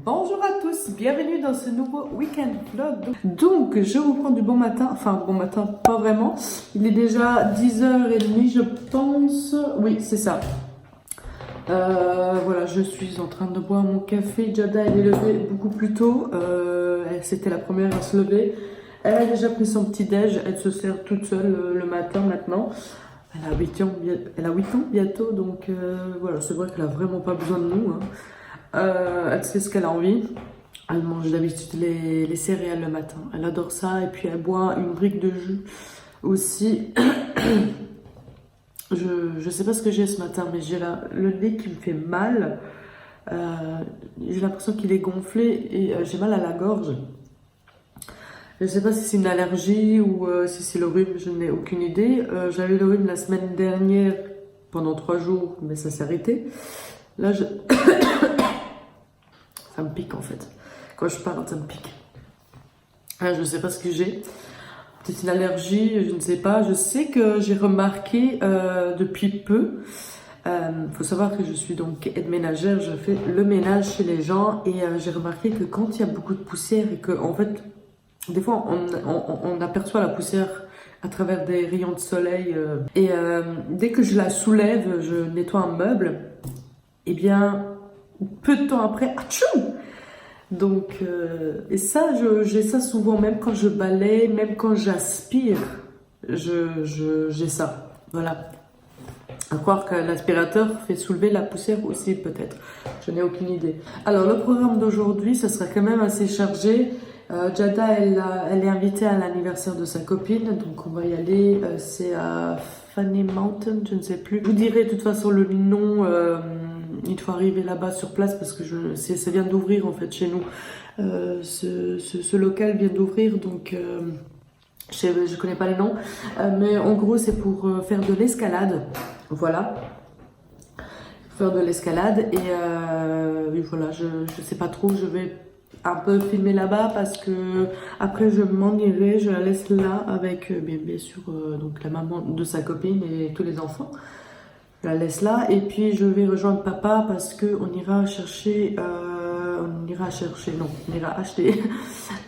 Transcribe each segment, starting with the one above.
Bonjour à tous, bienvenue dans ce nouveau week-end vlog. Donc, je vous prends du bon matin, enfin bon matin, pas vraiment. Il est déjà 10h30 je pense, oui c'est ça. Voilà, je suis en train de boire mon café. Jada elle est levée beaucoup plus tôt, c'était la première à se lever. Elle a déjà pris son petit déj, elle se sert toute seule le matin maintenant. Elle a 8 ans, bientôt, donc voilà, c'est vrai qu'elle a vraiment pas besoin de nous. Elle sait ce qu'elle a envie. Elle mange d'habitude les céréales le matin. Elle adore ça et puis elle boit une brique de jus aussi. Je sais pas ce que j'ai ce matin, mais j'ai le nez qui me fait mal. J'ai l'impression qu'il est gonflé et j'ai mal à la gorge. Je sais pas si c'est une allergie ou si c'est le rhume, je n'ai aucune idée. J'avais le rhume la semaine dernière pendant 3 jours, mais ça s'est arrêté. Là, ça me pique en fait. Quand je parle, ça me pique. Je ne sais pas ce que j'ai. Peut-être une allergie, je ne sais pas. Je sais que j'ai remarqué depuis peu. Faut savoir que je suis donc aide ménagère. Je fais le ménage chez les gens et j'ai remarqué que quand il y a beaucoup de poussière et que en fait, des fois, on aperçoit la poussière à travers des rayons de soleil. Et dès que je la soulève, je nettoie un meuble. Et bien, peu de temps après, atchou! Donc, et ça, j'ai ça souvent, même quand je balaye, même quand j'aspire, j'ai ça. Voilà. À croire que l'aspirateur fait soulever la poussière aussi, peut-être. Je n'ai aucune idée. Alors, le programme d'aujourd'hui, ça sera quand même assez chargé. Jada, elle est invitée à l'anniversaire de sa copine, donc on va y aller. C'est à Funny Mountain, je ne sais plus. Je vous dirai de toute façon le nom. Il faut arriver là-bas sur place parce que ça vient d'ouvrir en fait chez nous. Ce local vient d'ouvrir, donc je connais pas les noms. Mais en gros, c'est pour faire de l'escalade. Voilà. Faire de l'escalade et voilà, je sais pas trop, je vais un peu filmer là-bas parce que après je m'en irai, je la laisse là avec bien sûr donc la maman de sa copine et tous les enfants. Je la laisse là et puis je vais rejoindre papa parce que on ira acheter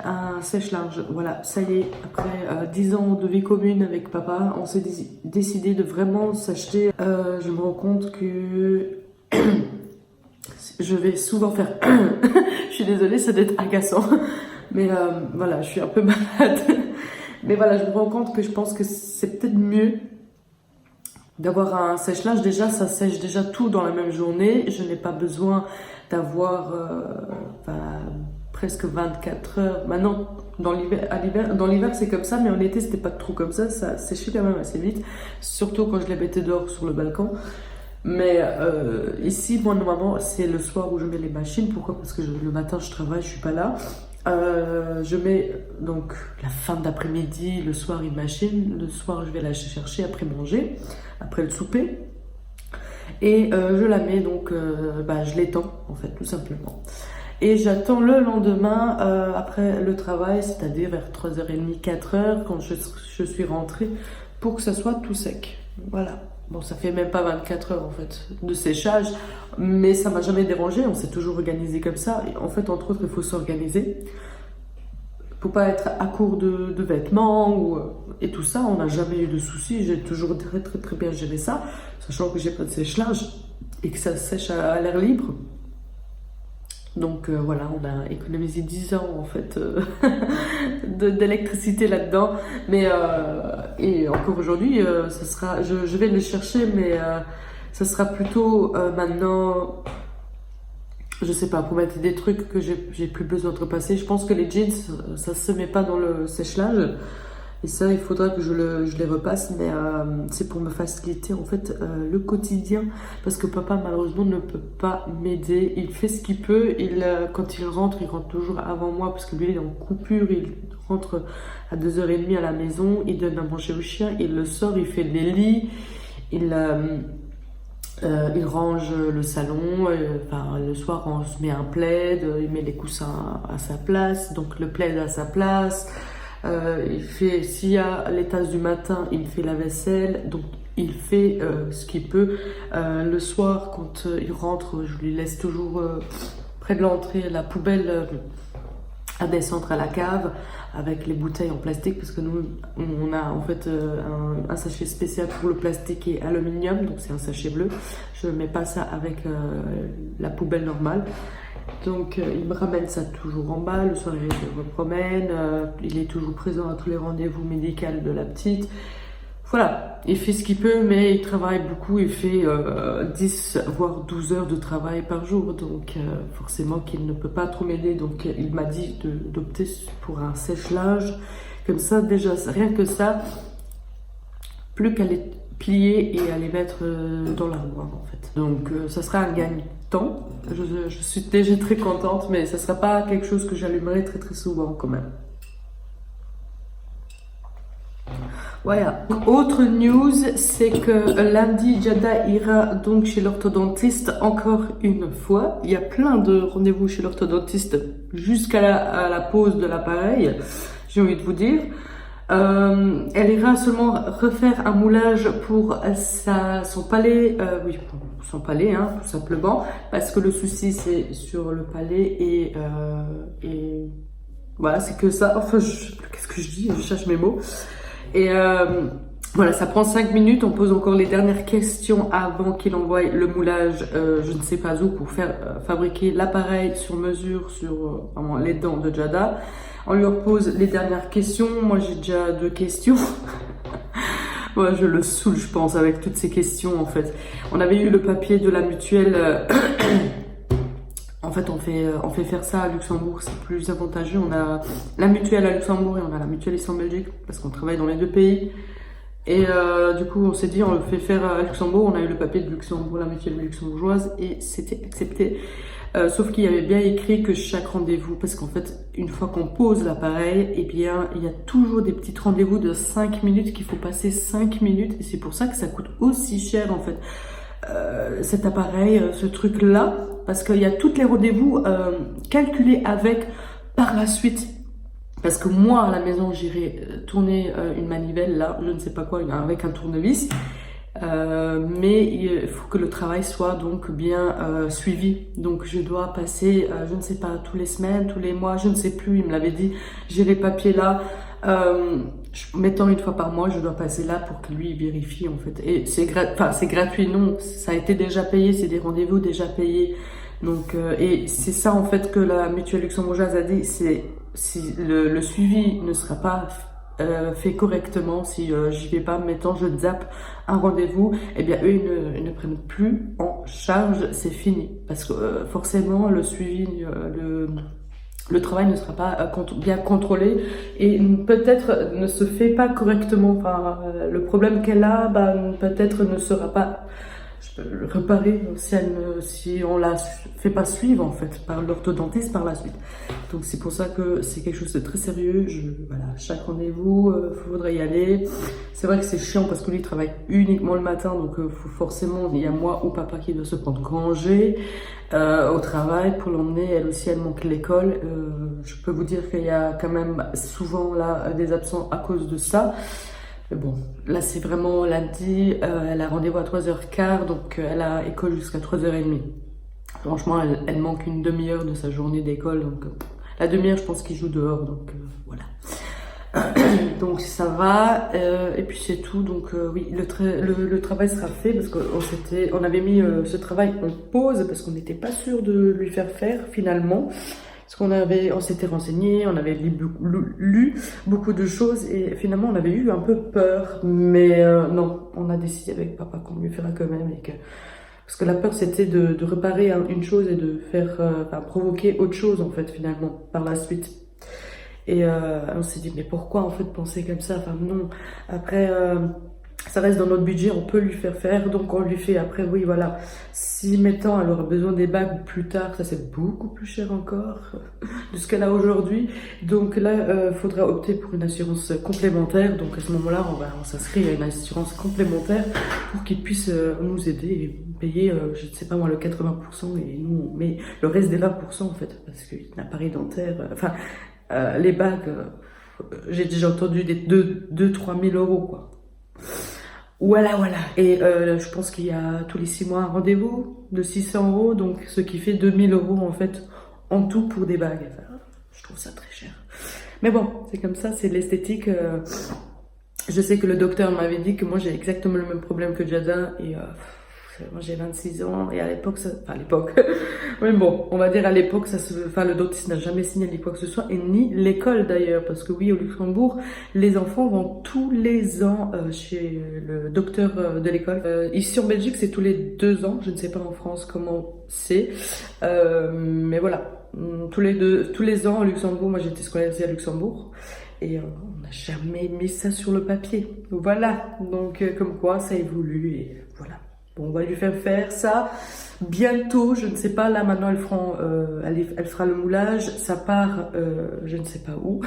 un sèche-linge. Voilà, ça y est, après 10 ans de vie commune avec papa, on s'est décidé de vraiment s'acheter. Je me rends compte que je vais souvent faire je suis désolée, ça doit être agaçant, mais voilà, je suis un peu malade. Mais voilà, je me rends compte que je pense que c'est peut-être mieux d'avoir un sèche-linge. Déjà, ça sèche déjà tout dans la même journée. Je n'ai pas besoin d'avoir presque 24 heures. Maintenant, dans l'hiver, c'est comme ça, mais en été, c'était pas trop comme ça. Ça séchait quand même assez vite, surtout quand je les mettais dehors sur le balcon. Mais ici, moi, normalement, c'est le soir où je mets les machines. Pourquoi? Parce que le matin, je travaille, je suis pas là. Je mets donc la fin d'après-midi, le soir, une machine. Le soir, je vais la chercher après manger, après le souper. Et je la mets, donc je l'étends, en fait, tout simplement. Et j'attends le lendemain, après le travail, c'est-à-dire vers 3h30, 4h, quand je suis rentrée, pour que ça soit tout sec. Voilà. Bon, ça fait même pas 24 heures en fait de séchage, mais ça m'a jamais dérangé, on s'est toujours organisé comme ça. Et en fait, entre autres, il faut s'organiser. Faut pas être à court de vêtements et tout ça, on n'a jamais eu de soucis, j'ai toujours très bien géré ça, sachant que j'ai pas de sèche-linge et que ça sèche à l'air libre. Donc voilà, on a économisé 10 ans en fait d'électricité là-dedans. Mais et encore aujourd'hui, ça sera, je vais le chercher, mais ça sera plutôt maintenant, je sais pas, pour mettre des trucs que j'ai plus besoin de repasser. Je pense que les jeans, ça se met pas dans le sèche-linge. Et ça, il faudra que je les repasse, mais c'est pour me faciliter en fait le quotidien, parce que papa malheureusement ne peut pas m'aider. Il fait ce qu'il peut. Quand il rentre toujours avant moi, parce que lui il est en coupure. Il rentre à 2h30 à la maison. Il donne à manger au chien. Il le sort. Il fait les lits. Il range le salon. Le soir, on se met un plaid. Il met les coussins à sa place. Donc le plaid à sa place. S'il y a les tasses du matin, il fait la vaisselle, donc il fait ce qu'il peut. Le soir, quand il rentre, je lui laisse toujours près de l'entrée, la poubelle à descendre à la cave avec les bouteilles en plastique, parce que nous on a en fait un sachet spécial pour le plastique et aluminium, donc c'est un sachet bleu. Je ne mets pas ça avec la poubelle normale. Donc il me ramène ça toujours en bas, le soir je me promène, il est toujours présent à tous les rendez-vous médicaux de la petite. Voilà, il fait ce qu'il peut, mais il travaille beaucoup, il fait 10 voire 12 heures de travail par jour, donc forcément qu'il ne peut pas trop m'aider, donc il m'a dit d'opter pour un sèche-linge, comme ça déjà, rien que ça, plus qu'à les plier et à les mettre dans l'armoire en fait. Donc ça sera un gagne-temps, je suis déjà très contente, mais ça sera pas quelque chose que j'allumerai très très souvent quand même. Voilà. Autre news, c'est que lundi, Jada ira donc chez l'orthodontiste encore une fois. Il y a plein de rendez-vous chez l'orthodontiste jusqu'à la pose de l'appareil, j'ai envie de vous dire. Elle ira seulement refaire un moulage pour son palais, oui, pour son palais, hein, tout simplement, parce que le souci c'est sur le palais et voilà, c'est que ça. Enfin, qu'est-ce que je dis? Je cherche mes mots. Et voilà, ça prend 5 minutes, on pose encore les dernières questions avant qu'il envoie le moulage, je ne sais pas où, pour faire fabriquer l'appareil sur mesure sur vraiment les dents de Jada. On lui repose les dernières questions, moi j'ai déjà 2 questions. Moi je le saoule je pense avec toutes ces questions en fait. On avait eu le papier de la mutuelle, en fait on fait faire ça à Luxembourg, c'est plus avantageux. On a la mutuelle à Luxembourg et on a la mutuelle ici en Belgique, parce qu'on travaille dans les 2 pays. Et du coup on s'est dit on le fait faire à Luxembourg, on a eu le papier de Luxembourg, la mutuelle luxembourgeoise, et c'était accepté. Sauf qu'il y avait bien écrit que chaque rendez-vous, parce qu'en fait une fois qu'on pose l'appareil, eh bien il y a toujours des petits rendez-vous de 5 minutes qu'il faut passer 5 minutes, et c'est pour ça que ça coûte aussi cher en fait. Cet appareil, ce truc là, parce qu'il y a tous les rendez-vous calculés avec par la suite. Parce que moi à la maison j'irai tourner une manivelle là, je ne sais pas quoi, avec un tournevis, mais il faut que le travail soit donc bien suivi. Donc je dois passer, je ne sais pas, tous les semaines, tous les mois, je ne sais plus, il me l'avait dit, j'ai les papiers là. Mettant une fois par mois, je dois passer là pour que lui vérifie en fait. Et c'est gratuit, non, ça a été déjà payé, c'est des rendez-vous déjà payés. Donc et c'est ça en fait que la mutuelle luxembourgeoise a dit, c'est si le suivi ne sera pas fait correctement, si j'y vais pas, mettons je zappe un rendez-vous, eh bien eux ils ne prennent plus en charge, c'est fini. Parce que forcément le suivi, le travail ne sera pas bien contrôlé et peut-être ne se fait pas correctement. Enfin, le problème qu'elle a, peut-être ne sera pas réparé si on la fait pas suivre en fait par l'orthodontiste par la suite. Donc c'est pour ça que c'est quelque chose de très sérieux. Voilà, chaque rendez-vous, faudrait y aller. C'est vrai que c'est chiant parce que lui il travaille uniquement le matin, donc forcément il y a moi ou papa qui doit se prendre congé au travail pour l'emmener. Elle aussi elle manque l'école. Je peux vous dire qu'il y a quand même souvent là des absents à cause de ça. Mais bon, là c'est vraiment lundi, elle a rendez-vous à 3h15, donc elle a école jusqu'à 3h30. Franchement, elle manque une demi-heure de sa journée d'école, donc la demi-heure je pense qu'il joue dehors, donc voilà. Donc ça va, et puis c'est tout. Donc oui, le travail sera fait, parce qu'on avait mis ce travail en pause, parce qu'on n'était pas sûr de lui faire finalement. Parce on s'était renseigné, on avait lu beaucoup de choses et finalement on avait eu un peu peur. Mais non, on a décidé avec papa qu'on lui fera quand même. Parce que la peur c'était de réparer une chose et de provoquer autre chose en fait finalement par la suite. Et on s'est dit mais pourquoi en fait penser comme ça? Enfin non, après ça reste dans notre budget, on peut lui faire, donc on lui fait. Après oui voilà, si mettons elle aura besoin des bagues plus tard, ça c'est beaucoup plus cher encore de ce qu'elle a aujourd'hui. Donc là faudra opter pour une assurance complémentaire. Donc à ce moment là on s'inscrit à une assurance complémentaire pour qu'il puisse nous aider et payer je ne sais pas moi le 80% et nous on met le reste des 20% en fait, parce qu'un appareil dentaire, les bagues, j'ai déjà entendu des 2 000 à 3 000 euros quoi. Voilà, voilà. Et je pense qu'il y a tous les 6 mois un rendez-vous de 600 euros, donc ce qui fait 2000 euros en fait en tout pour des bagues. Enfin, je trouve ça très cher. Mais bon, c'est comme ça, c'est l'esthétique. Je sais que le docteur m'avait dit que moi j'ai exactement le même problème que Jada et moi j'ai 26 ans et à l'époque, enfin à l'époque, mais bon, on va dire à l'époque, enfin le dentiste n'a jamais signalé quoi que ce soit et ni l'école d'ailleurs parce que oui au Luxembourg, les enfants vont tous les ans chez le docteur de l'école. Ici en Belgique c'est tous les 2 ans, je ne sais pas en France comment c'est, mais voilà. Tous les ans au Luxembourg, moi j'étais scolarisée à Luxembourg et on n'a jamais mis ça sur le papier. Voilà, donc comme quoi ça évolue et voilà. Bon, on va lui faire ça bientôt, je ne sais pas, là maintenant elle fera le moulage, ça part je ne sais pas où,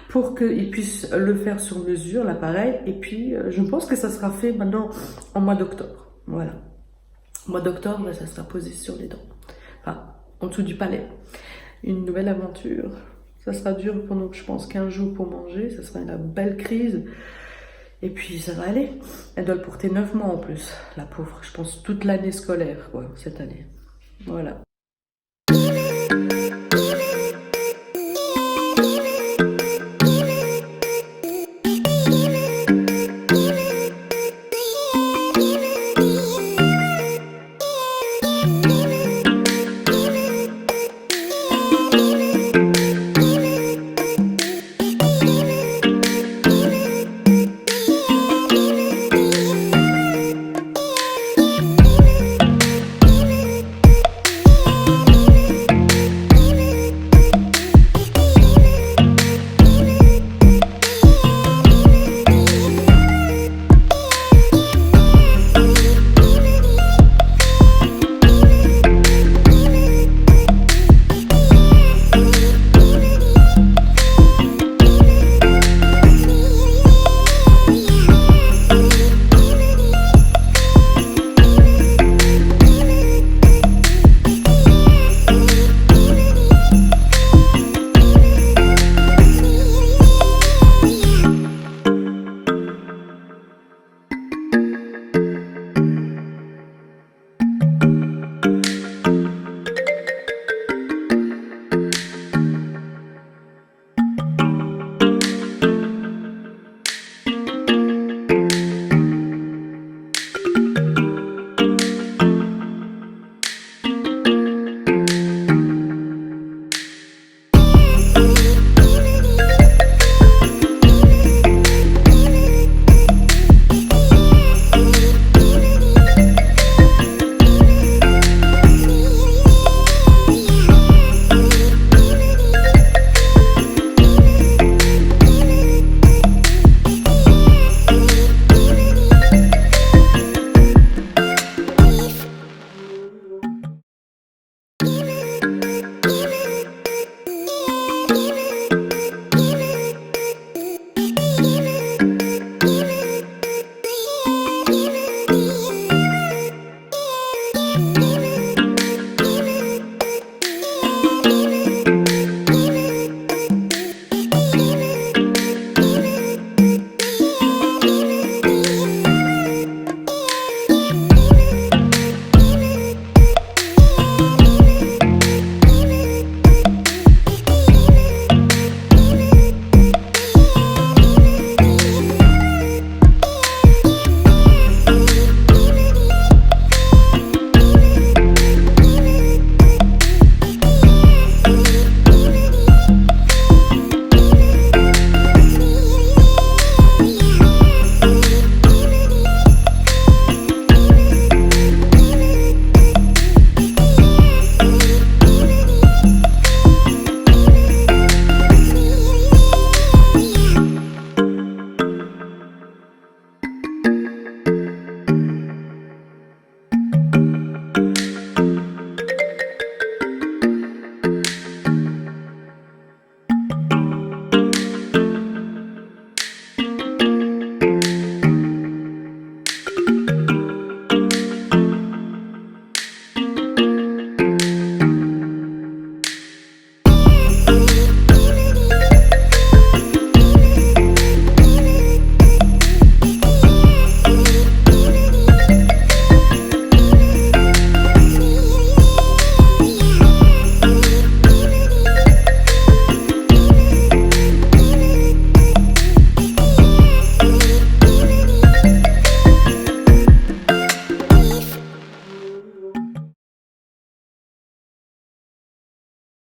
pour qu'il puisse le faire sur mesure, l'appareil, et puis je pense que ça sera fait maintenant en mois d'octobre. Voilà. Mois d'octobre, ça sera posé sur les dents. Enfin, en dessous du palais. Une nouvelle aventure. Ça sera dur pendant, je pense, 15 jours pour manger. Ça sera une belle crise. Et puis, ça va aller. Elle doit le porter 9 mois en plus, la pauvre. Je pense toute l'année scolaire, quoi, cette année. Voilà.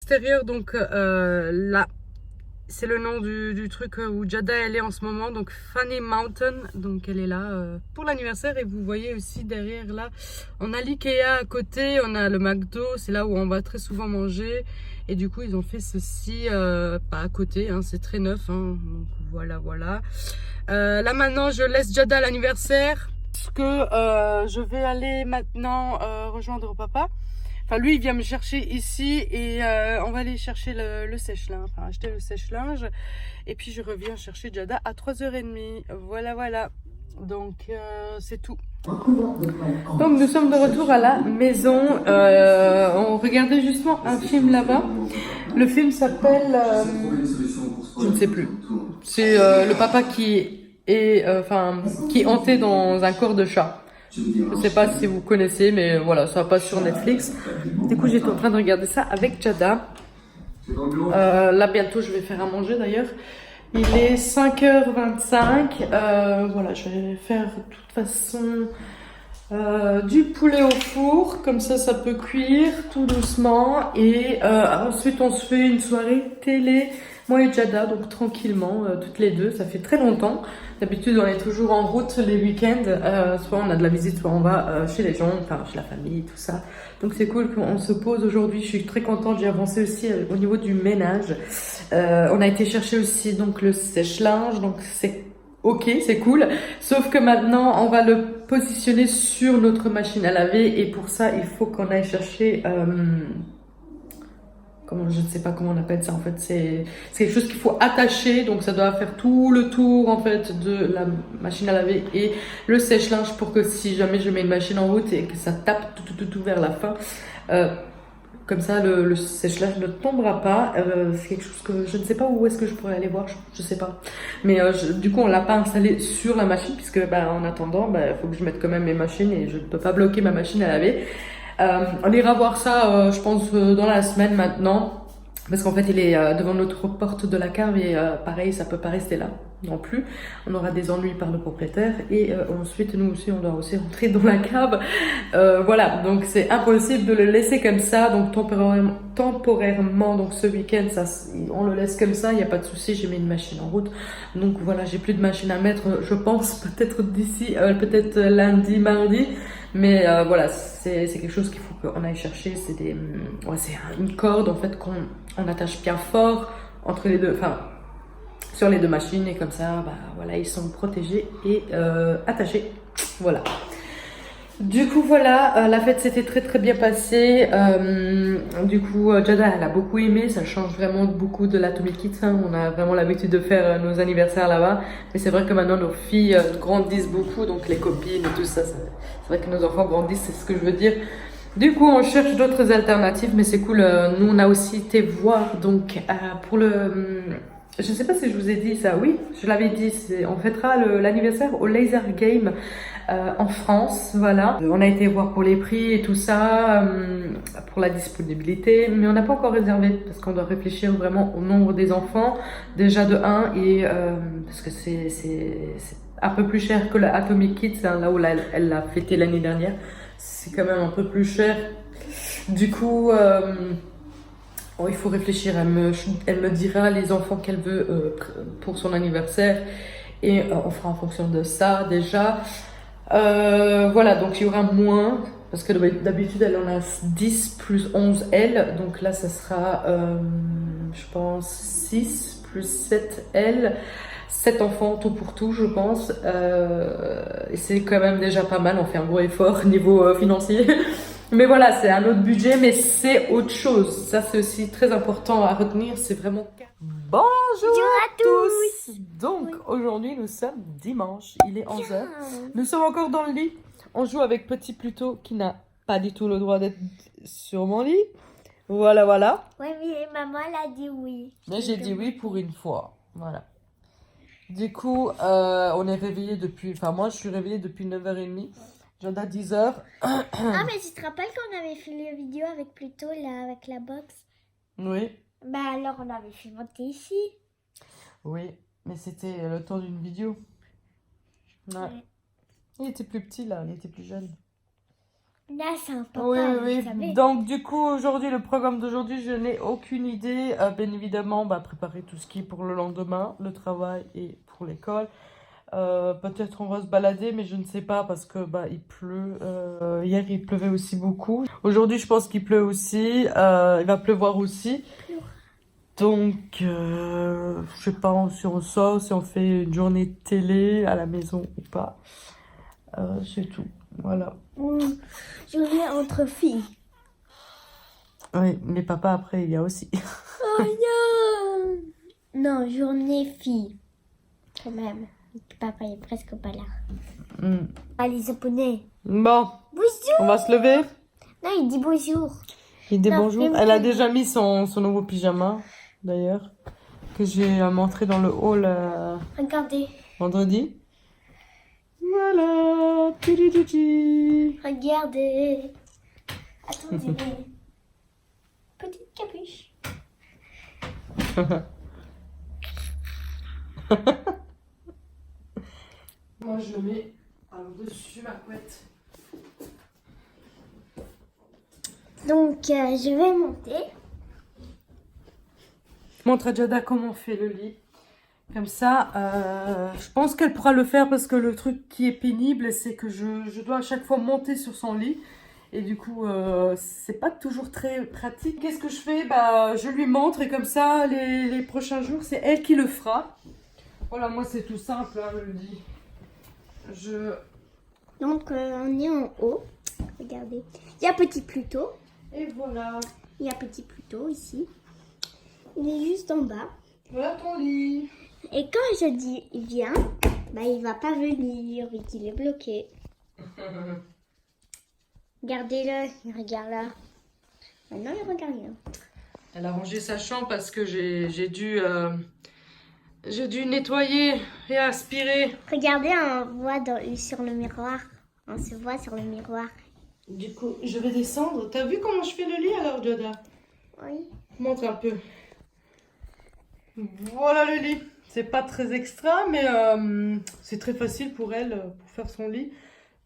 Extérieur, donc là, c'est le nom du truc où Jada elle est en ce moment, donc Funny Mountain, donc elle est là pour l'anniversaire. Et vous voyez aussi derrière là, on a l'Ikea à côté, on a le McDo, c'est là où on va très souvent manger. Et du coup ils ont fait ceci pas à côté, hein, c'est très neuf, hein, donc voilà voilà. Là maintenant je laisse Jada à l'anniversaire parce que je vais aller maintenant rejoindre papa. Enfin, lui, il vient me chercher ici et on va aller chercher le sèche-linge, enfin acheter le sèche-linge. Et puis je reviens chercher Jada à 3h30. Voilà, voilà. Donc c'est tout. Donc nous sommes de retour à la maison. On regardait justement un film là-bas. Le film s'appelle, je ne sais plus. C'est le papa qui est, qui est hanté dans un corps de chat. Je sais pas si vous connaissez, mais voilà, ça passe sur Netflix. Du coup, j'étais en train de regarder ça avec Jada. Là, bientôt, je vais faire à manger d'ailleurs. Il est 5h25. Voilà, je vais faire de toute façon du poulet au four. Comme ça peut cuire tout doucement. Et ensuite, on se fait une soirée télé. Moi et Jada, donc tranquillement, toutes les deux. Ça fait très longtemps. D'habitude, on est toujours en route les week-ends. Soit on a de la visite, soit on va chez les gens, enfin chez la famille, tout ça. Donc c'est cool qu'on se pose aujourd'hui. Je suis très contente. J'ai avancé aussi au niveau du ménage. On a été chercher aussi donc le sèche-linge. Donc c'est ok, c'est cool. Sauf que maintenant, on va le positionner sur notre machine à laver. Et pour ça, il faut qu'on aille chercher... je ne sais pas comment on appelle ça en fait, c'est quelque chose qu'il faut attacher, donc ça doit faire tout le tour en fait de la machine à laver et le sèche-linge pour que si jamais je mets une machine en route et que ça tape tout vers la fin, comme ça le sèche-linge ne tombera pas. C'est quelque chose que je ne sais pas où est-ce que je pourrais aller voir, je sais pas. Mais du coup on l'a pas installé sur la machine puisque en attendant il faut que je mette quand même mes machines et je ne peux pas bloquer ma machine à laver. On ira voir ça, je pense, dans la semaine maintenant. Parce qu'en fait, il est devant notre porte de la cave et pareil, ça peut pas rester là non plus. On aura des ennuis par le propriétaire et ensuite, nous aussi, on doit aussi rentrer dans la cave. Voilà, donc c'est impossible de le laisser comme ça. Donc temporairement, donc ce week-end, on le laisse comme ça, il n'y a pas de souci. J'ai mis une machine en route. Donc voilà, j'ai plus de machine à mettre, je pense, peut-être d'ici, peut-être lundi, mardi. Mais voilà, c'est quelque chose qu'il faut qu'on aille chercher. C'est une corde en fait qu'on attache bien fort entre les deux, enfin sur les deux machines et comme ça, voilà, ils sont protégés et attachés. Voilà. Du coup voilà, la fête s'était très bien passée. Du coup Jada elle a beaucoup aimé, ça change vraiment beaucoup de l'Atomic Kids, hein. On a vraiment l'habitude de faire nos anniversaires là-bas, mais c'est vrai que maintenant nos filles grandissent beaucoup, donc les copines et tout ça, c'est vrai que nos enfants grandissent, c'est ce que je veux dire. Du coup on cherche d'autres alternatives, mais c'est cool. Nous on a aussi été voir donc pour je sais pas si je vous ai dit ça, oui, je l'avais dit, on fêtera l'anniversaire au Laser Game en France, voilà. On a été voir pour les prix et tout ça, pour la disponibilité, mais on n'a pas encore réservé parce qu'on doit réfléchir vraiment au nombre des enfants, déjà de 1 et parce que c'est un peu plus cher que la Atomic Kids, hein, là où elle l'a fêté l'année dernière, c'est quand même un peu plus cher. Du coup, il faut réfléchir. Elle me dira les enfants qu'elle veut pour son anniversaire et on fera en fonction de ça déjà. Voilà, donc il y aura moins parce que d'habitude elle en a 10 plus 11 elle, donc là ça sera je pense 6 plus 7 elle, 7 enfants tout pour tout je pense, et c'est quand même déjà pas mal, on fait un gros effort niveau financier. Mais voilà, c'est un autre budget, mais c'est autre chose. Ça, c'est aussi très important à retenir. C'est vraiment... Bonjour à tous. Donc, aujourd'hui, nous sommes dimanche. Il est 11h. Nous sommes encore dans le lit. On joue avec Petit Pluto, qui n'a pas du tout le droit d'être sur mon lit. Voilà, voilà. Oui, mais maman, elle a dit oui. Mais j'ai dit oui pour une fois. Voilà. Du coup, on est réveillé depuis... Enfin, moi, je suis réveillée depuis 9h30. J'en ai 10h. Ah, mais tu te rappelles qu'on avait fait la vidéo avec Pluto, là, avec la box? Oui. Alors, on avait fait monter ici. Oui, mais c'était le temps d'une vidéo. Ouais. Il était plus petit, là. Il était plus jeune. Là, c'est un papa, Oui, vous oui. savez. Donc, du coup, aujourd'hui, le programme d'aujourd'hui, je n'ai aucune idée. Bien évidemment, préparer tout ce qui est pour le lendemain, le travail et pour l'école. Peut-être on va se balader, mais je ne sais pas parce que il pleut. Hier, il pleuvait aussi beaucoup. Aujourd'hui, je pense qu'il pleut aussi. Il va pleuvoir aussi. Donc, je sais pas si on sort, si on fait une journée de télé à la maison ou pas. C'est tout. Voilà. Ou journée entre filles. Oui, mais papa, après, il y a aussi. Oh non! Non, journée fille. Quand même. Papa est presque pas là. Hmm. Ah, les Japonais. Bon, Bonjour! on va se lever. Non, il dit bonjour. Il dit Non, bonjour. même Elle a plus. déjà mis son nouveau pyjama, d'ailleurs, que j'ai montré dans le hall Regardez. vendredi. Voilà. Tidididi. Regardez. Attendez. Petite capuche. Moi, je mets par-dessus ma couette. Donc, je vais monter. Montre à Jada comment on fait le lit. Comme ça, je pense qu'elle pourra le faire parce que le truc qui est pénible, c'est que je dois à chaque fois monter sur son lit. Et du coup, c'est pas toujours très pratique. Qu'est-ce que je fais? Je lui montre et comme ça, les prochains jours, c'est elle qui le fera. Voilà, moi, c'est tout simple, hein, le lit. Donc, on est en haut. Regardez. Il y a petit Pluto. Et voilà. Il y a petit Pluto ici. Il est juste en bas. Voilà ton lit. Et quand je dis viens, il va pas venir vu qu'il est bloqué. Regardez-le, il regarde là. Maintenant, il regarde rien. Elle a rangé sa chambre parce que j'ai dû nettoyer et aspirer. Regardez, on voit sur le miroir. On se voit sur le miroir. Du coup, je vais descendre. T'as vu comment je fais le lit alors, Jada? Oui. Montre un peu. Voilà le lit. C'est pas très extra, mais c'est très facile pour elle pour faire son lit.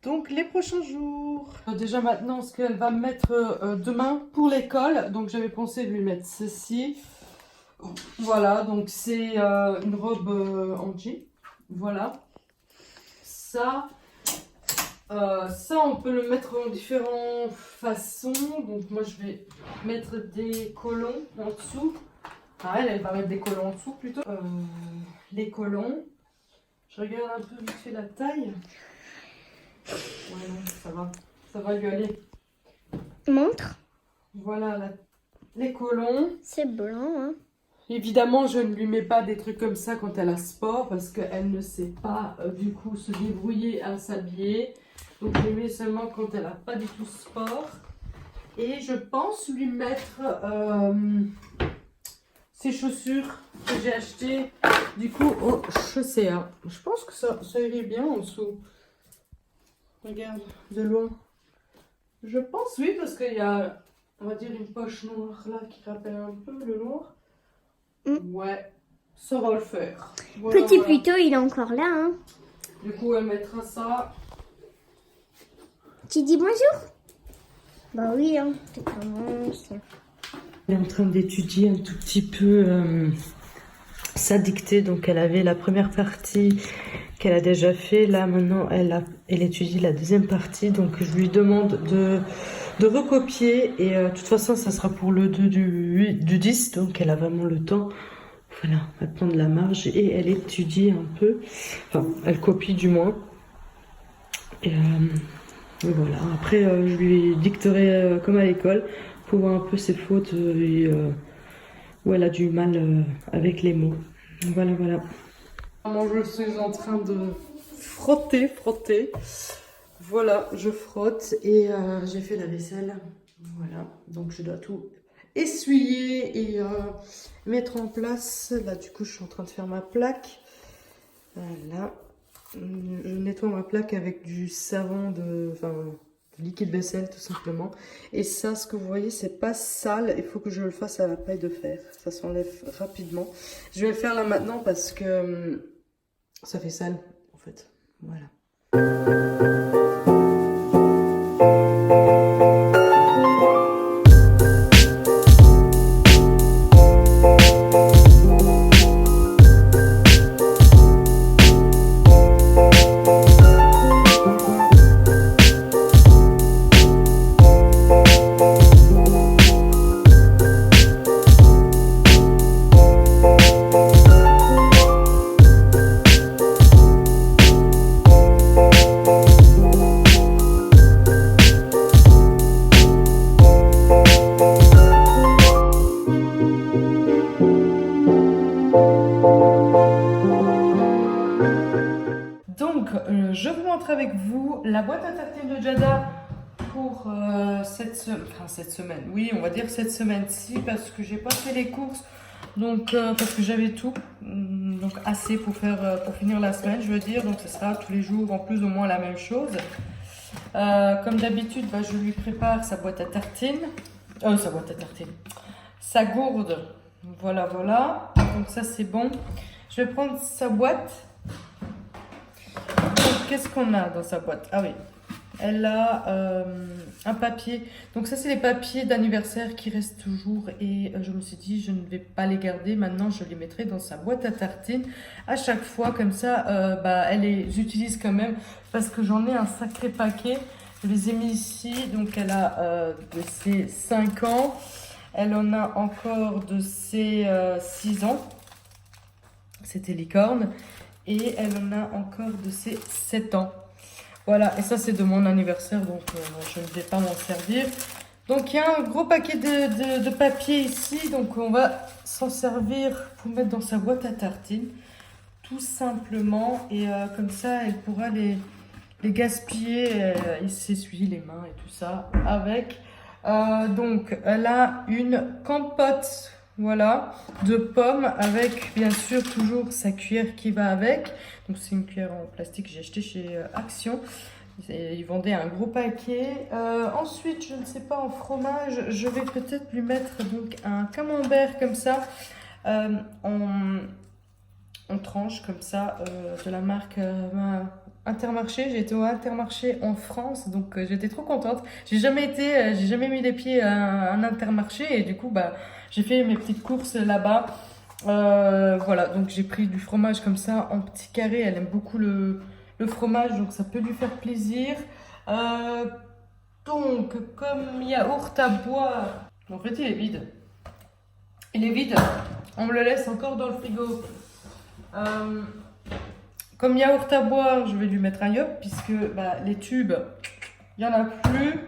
Donc les prochains jours. Déjà maintenant, ce qu'elle va mettre demain pour l'école. Donc j'avais pensé lui mettre ceci. Voilà, donc c'est une robe en jean. Voilà. Ça, on peut le mettre en différentes façons. Donc moi, je vais mettre des collants en dessous. Ah, elle va mettre des collants en dessous plutôt. Les collants. Je regarde un peu vite fait la taille. Ouais, non, ça va. Ça va lui aller. Montre. Voilà les collants. C'est blanc, hein. Évidemment, je ne lui mets pas des trucs comme ça quand elle a sport parce qu'elle ne sait pas du coup se débrouiller à s'habiller. Donc je lui mets seulement quand elle n'a pas du tout sport. Et je pense lui mettre ces chaussures que j'ai achetées du coup au Chaussea. Je pense que ça irait bien en dessous. Regarde, de loin. Je pense oui parce qu'il y a, on va dire, une poche noire là qui rappelle un peu le noir. Ouais, ça va le faire. Voilà, Petit voilà. Pluto, il est encore là, hein. Du coup, elle mettra ça. Tu dis bonjour? Bah oui, hein. Tu commences. Elle est en train d'étudier un tout petit peu sa dictée. Donc, elle avait la première partie qu'elle a déjà fait. Là, maintenant, elle étudie la deuxième partie. Donc, je lui demande de recopier. Et de toute façon, ça sera pour le 2 du 10. Donc, elle a vraiment le temps. Voilà, elle prend de la marge et elle étudie un peu. Enfin, elle copie du moins. Et voilà. Après, je lui dicterai comme à l'école pour voir un peu ses fautes et où elle a du mal avec les mots. Voilà, voilà. Moi, je suis en train de frotter. Voilà, je frotte et j'ai fait la vaisselle. Voilà, donc je dois tout essuyer et mettre en place. Là, du coup, je suis en train de faire ma plaque. Voilà. Je nettoie ma plaque avec du savon de liquide vaisselle tout simplement. Et ça, ce que vous voyez, c'est pas sale. Il faut que je le fasse à la paille de fer. Ça s'enlève rapidement. Je vais le faire là maintenant parce que ça fait sale en fait. Voilà. Donc, je vous montre avec vous la boîte à tartines de Jada pour cette semaine. Oui, on va dire cette semaine-ci parce que j'ai pas fait les courses, donc parce que j'avais tout, donc assez pour finir la semaine, je veux dire. Donc, ce sera tous les jours en plus ou moins la même chose. Comme d'habitude, bah, je lui prépare sa boîte à tartines, sa gourde. Voilà, voilà. Donc ça c'est bon. Je vais prendre sa boîte. Qu'est-ce qu'on a dans sa boîte? Ah oui, elle a un papier. Donc ça, c'est les papiers d'anniversaire qui restent toujours. Et je me suis dit, je ne vais pas les garder. Maintenant, je les mettrai dans sa boîte à tartines. À chaque fois, comme ça, bah, elle les utilise quand même. Parce que j'en ai un sacré paquet. Je les ai mis ici. Donc elle a de ses 5 ans. Elle en a encore de ses 6 ans. C'était licorne. Et elle en a encore de ses 7 ans. Voilà, et ça c'est de mon anniversaire, donc je ne vais pas m'en servir. Donc il y a un gros paquet de papier ici, donc on va s'en servir pour mettre dans sa boîte à tartines. Tout simplement, et comme ça elle pourra les gaspiller, et s'essuyer les mains et tout ça avec. Donc elle a une compote. Voilà, de pommes avec bien sûr toujours sa cuillère qui va avec. Donc c'est une cuillère en plastique que j'ai acheté chez Action. Ils vendaient un gros paquet. Ensuite, je ne sais pas, en fromage, je vais peut-être lui mettre donc un camembert comme ça, en tranches comme ça, de la marque Intermarché. J'ai été au Intermarché en France, donc j'étais trop contente. J'ai jamais mis les pieds à un Intermarché et du coup, bah, j'ai fait mes petites courses là-bas. Voilà, donc j'ai pris du fromage comme ça en petits carrés. Elle aime beaucoup le fromage, donc ça peut lui faire plaisir. Donc, comme yaourt à boire, en fait il est vide. Il est vide, on me le laisse encore dans le frigo. Comme yaourt à boire, je vais lui mettre un yop, puisque bah, les tubes, il n'y en a plus.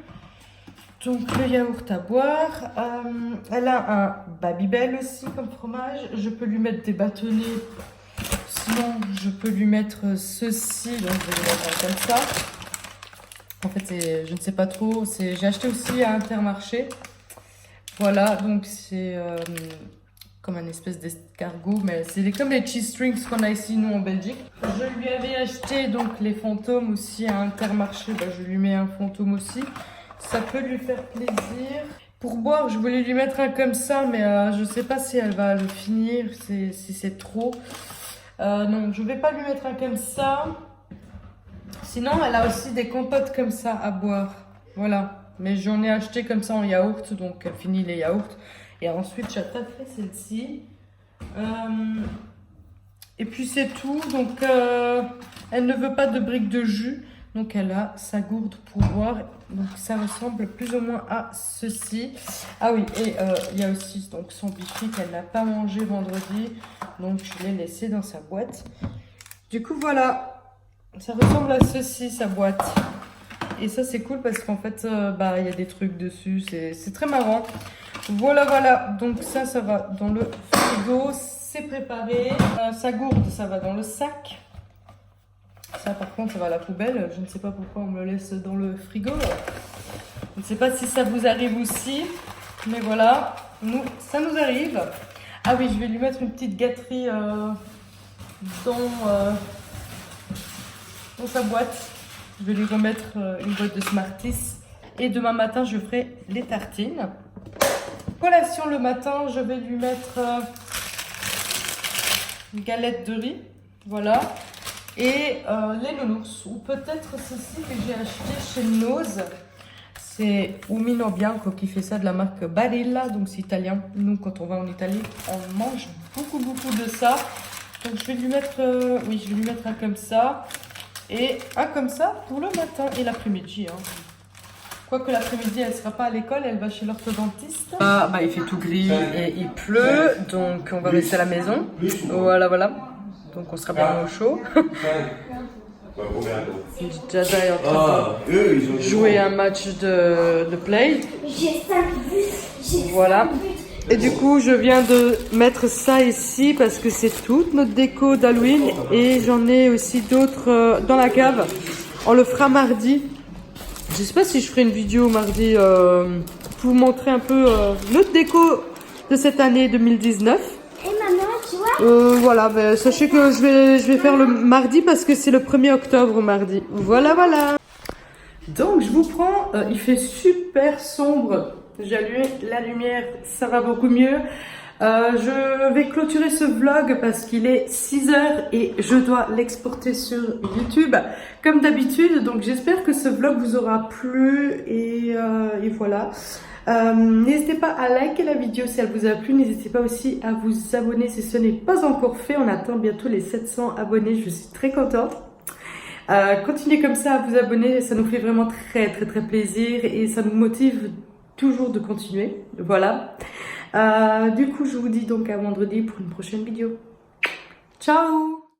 Donc le yaourt à boire. Elle a un Babybel aussi comme fromage. Je peux lui mettre des bâtonnets. Sinon, je peux lui mettre ceci. Donc je vais lui mettre un comme ça. En fait, je ne sais pas trop. J'ai acheté aussi à Intermarché. Voilà, donc c'est comme un espèce d'escargot, mais c'est comme les cheese strings qu'on a ici, nous, en Belgique. Je lui avais acheté donc les fantômes aussi à Intermarché. Bah, je lui mets un fantôme aussi. Ça peut lui faire plaisir. Pour boire, je voulais lui mettre un comme ça, mais je ne sais pas si elle va le finir, si c'est trop. Non, je ne vais pas lui mettre un comme ça. Sinon, elle a aussi des compotes comme ça à boire. Voilà. Mais j'en ai acheté comme ça en yaourt, donc elle finit les yaourts. Et ensuite, j'attaquerai celle-ci. Et puis c'est tout. Donc, elle ne veut pas de briques de jus. Donc, elle a sa gourde pour boire. Donc, ça ressemble plus ou moins à ceci. Ah oui, et il y a aussi donc, son bifi qu'elle n'a pas mangé vendredi. Donc, je l'ai laissé dans sa boîte. Du coup, voilà. Ça ressemble à ceci, sa boîte. Et ça, c'est cool parce qu'en fait, bah, il y a des trucs dessus. C'est très marrant. Voilà, voilà. Donc, ça va dans le frigo. C'est préparé. Sa gourde, ça va dans le sac. Ça, par contre, ça va à la poubelle. Je ne sais pas pourquoi on me le laisse dans le frigo. Je ne sais pas si ça vous arrive aussi. Mais voilà, ça nous arrive. Ah oui, je vais lui mettre une petite gâterie dans sa boîte. Je vais lui remettre une boîte de Smarties. Et demain matin, je ferai les tartines. Collation le matin, je vais lui mettre une galette de riz. Voilà. Et les nounours, ou peut-être ceci que j'ai acheté chez Nose. C'est Umino Bianco qui fait ça, de la marque Barilla, donc c'est italien. Nous, quand on va en Italie, on mange beaucoup de ça. Donc je vais lui mettre, oui, je vais lui mettre un comme ça et un comme ça pour le matin et l'après-midi. Hein. Quoique l'après-midi, elle sera pas à l'école, elle va chez l'orthodontiste. Ah, bah il fait tout gris et il pleut, donc on va rester à la maison. Voilà, voilà. Donc on sera bien au chaud. Jaja est en train de jouer un match de play. J'ai 5 buts. Voilà. Et du coup, je viens de mettre ça ici parce que c'est toute notre déco d'Halloween. Et j'en ai aussi d'autres dans la cave. On le fera mardi. Je sais pas si je ferai une vidéo mardi pour vous montrer un peu notre déco de cette année 2019. Et maman, tu vois? Voilà, ben, sachez que je vais faire le mardi parce que c'est le 1er octobre mardi. Voilà, voilà. Donc, je vous prends, il fait super sombre. J'ai allumé la lumière, ça va beaucoup mieux. Je vais clôturer ce vlog parce qu'il est 6h et je dois l'exporter sur YouTube comme d'habitude. Donc, j'espère que ce vlog vous aura plu et voilà. N'hésitez pas à liker la vidéo si elle vous a plu. N'hésitez pas aussi à vous abonner si ce n'est pas encore fait. On attend bientôt les 700 abonnés. Je suis très contente. Continuez comme ça à vous abonner. Ça nous fait vraiment très plaisir et ça nous motive toujours de continuer. Voilà. Du coup, je vous dis donc à vendredi pour une prochaine vidéo. Ciao!